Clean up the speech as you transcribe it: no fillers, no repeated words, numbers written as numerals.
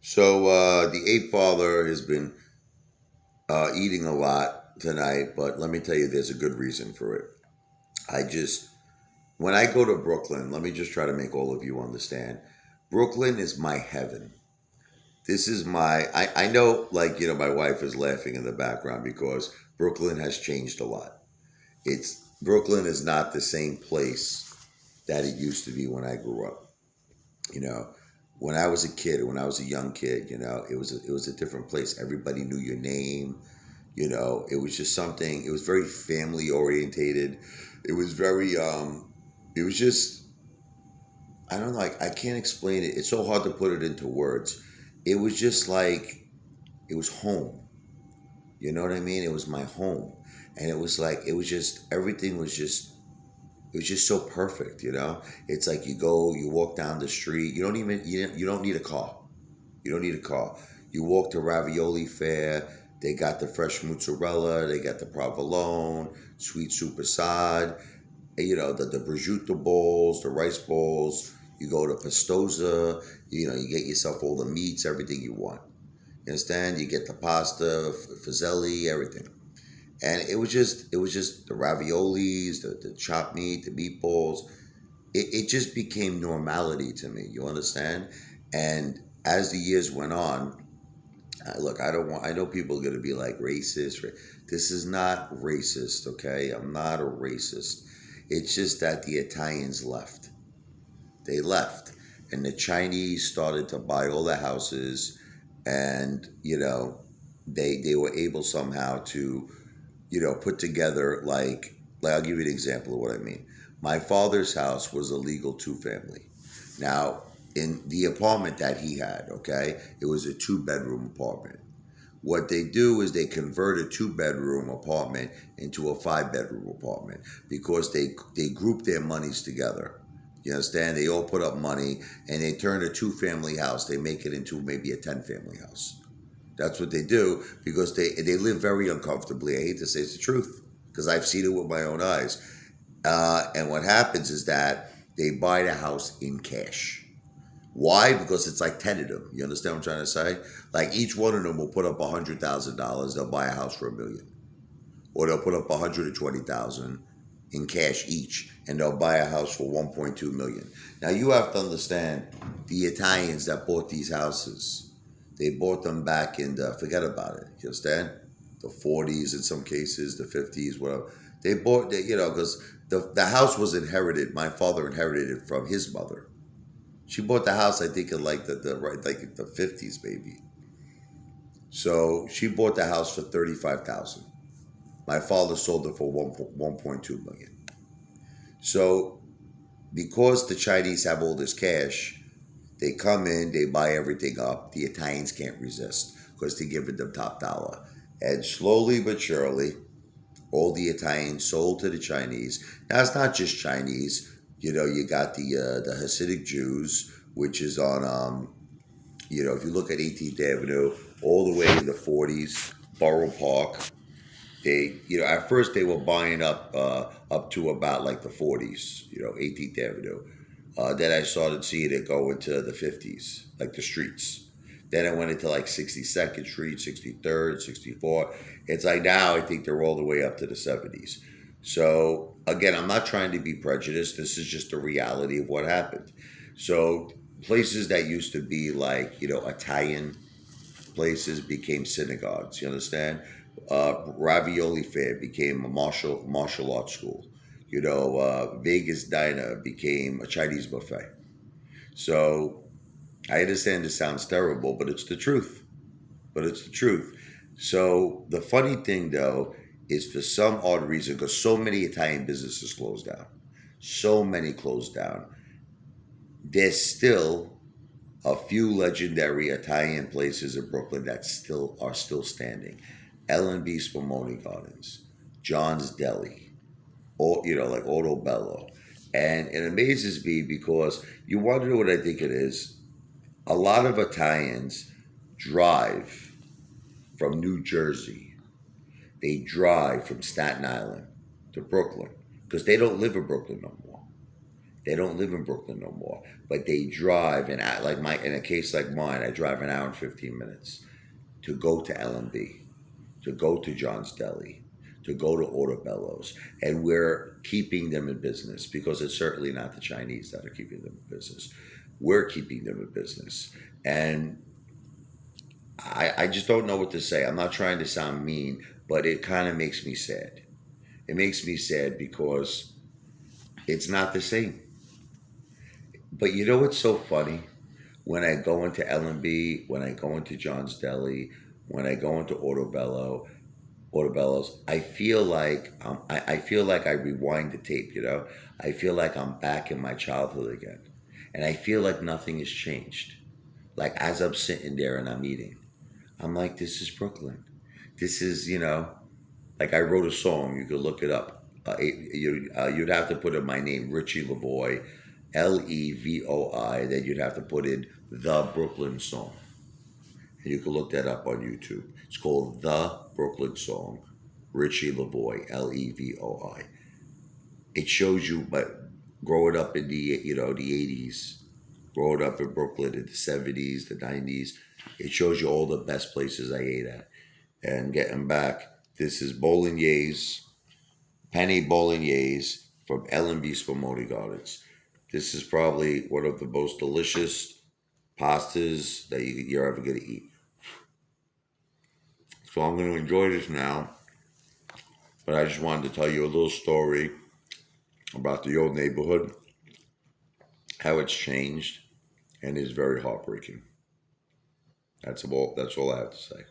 So the Apefather has been eating a lot tonight, but let me tell you, there's a good reason for it. I just, when I go to Brooklyn, let me just try to make all of you understand. Brooklyn is my heaven. This is I know, like, my wife is laughing in the background because Brooklyn has changed a lot. Brooklyn is not the same place that it used to be when I grew up. You know, when I was a kid, when I was a young kid, it was a different place. Everybody knew your name. It was just something. It was very family orientated. It was very. It was just. I don't know. I can't explain it. It's so hard to put it into words. It was just like it was home. You know what I mean? It was my home, and it was like it was just everything was just it was just so perfect. It's like you walk down the street. You don't need a car. You don't need a car. You walk to Ravioli Fair. They got the fresh mozzarella. They got the provolone, sweet supersad. The prosciutto bowls, the rice bowls. You go to Pastosa. You get yourself all the meats, everything you want. You understand? You get the pasta, fazeli, everything. And it was just the raviolis, the chopped meat, the meatballs. It just became normality to me. You understand? And as the years went on, look, I don't want. I know people are going to be like racist. This is not racist, okay? I'm not a racist. It's just that the Italians left. They left, and the Chinese started to buy all the houses, and they were able somehow to put together like I'll give you an example of what I mean. My father's house was a legal two family. Now, in the apartment that he had, okay, it was a two-bedroom apartment. What they do is they convert a two-bedroom apartment into a five-bedroom apartment because they group their monies together. You understand? They all put up money and they turn a two-family house. They make it into maybe a 10-family house. That's what they do because they live very uncomfortably. I hate to say it's the truth because I've seen it with my own eyes. And what happens is that they buy the house in cash. Why? Because it's like 10 of them. You understand what I'm trying to say? Like each one of them will put up $100,000. They'll buy a house for $1 million, or they'll put up 120,000 in cash each, and they'll buy a house for 1.2 million. Now you have to understand the Italians that bought these houses. They bought them back in the forget about it. You understand? The 40s in some cases, the 50s, whatever. They bought, because the house was inherited. My father inherited it from his mother. She bought the house, I think, in like the right, like the 50s, maybe. So she bought the house for 35,000. My father sold it for 1.2 million. So because the Chinese have all this cash, they come in, they buy everything up. The Italians can't resist because they're giving them top dollar. And slowly but surely, all the Italians sold to the Chinese. Now it's not just Chinese. You got the Hasidic Jews, which is on if you look at 18th Avenue, all the way in the 40s, Borough Park. At first they were buying up to about like the 40s, 18th Avenue. Then I started seeing it go into the 50s, like the streets. Then it went into like 62nd Street, 63rd, 64th. It's like now I think they're all the way up to the 70s. So again, I'm not trying to be prejudiced. This is just the reality of what happened. So places that used to be like, Italian places became synagogues. You understand? Ravioli Fair became a martial arts school. Vegas Diner became a Chinese buffet. So I understand this sounds terrible, but it's the truth. But it's the truth. So the funny thing though is for some odd reason, because so many Italian businesses closed down, so many closed down. There's still a few legendary Italian places in Brooklyn that still are still standing. L&B Spumoni Gardens, John's Deli, or like Otto Bello. And it amazes me because you want to know what I think it is. A lot of Italians drive from New Jersey. They drive from Staten Island to Brooklyn because they don't live in Brooklyn no more. They don't live in Brooklyn no more, but they drive in a case like mine, I drive an hour and 15 minutes to go to LMB, to go to John's Deli, to go to Ortobello's, and we're keeping them in business because it's certainly not the Chinese that are keeping them in business. We're keeping them in business, and I just don't know what to say. I'm not trying to sound mean, but it kind of makes me sad. It makes me sad because it's not the same. But you know what's so funny? When I go into L&B, when I go into John's Deli, when I go into Ortobello's, I feel like I rewind the tape. I feel like I'm back in my childhood again, and I feel like nothing has changed. Like as I'm sitting there and I'm eating, I'm like, this is Brooklyn. This is like I wrote a song. You could look it up. You'd have to put in my name, Richie Lavoy, Levoi. Then you'd have to put in the Brooklyn song. And you can look that up on YouTube. It's called The Brooklyn Song, Richie Lavoy, Levoi. It shows you, but growing up in the 80s, growing up in Brooklyn in the 70s, the 90s, it shows you all the best places I ate at. And getting back, this is Bolognese, Penne Bolognese from L&B Spumoni Gardens. This is probably one of the most delicious pastas that you're ever going to eat. So I'm going to enjoy this now, but I just wanted to tell you a little story about the old neighborhood, how it's changed, and it's very heartbreaking. That's all I have to say.